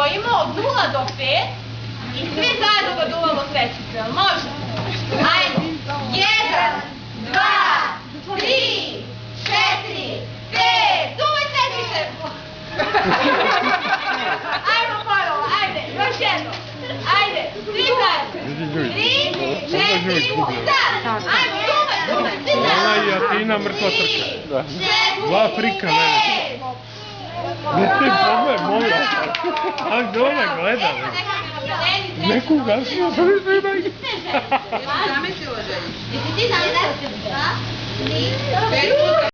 brojimo od 0 do 5 i svi zajedno ga duvamo svećicu, jel može? Ajmo! 1, 2, 3, 4, 5, duvaj svećice! Ajmo ponovo, ajde, još jedno. Ajde, svi zajedno. 3, 4, start! Ajmo, duvaj, svi zajedno. Ona i Atina mrtva trka. 4, Dva frika, ne. Ne ti pogledaj, molim. A gdje ona gleda? Neku gasio, da mi se daj. Jesi ti zamislila želji? Jesi ti zamislila? 2, 3, 4,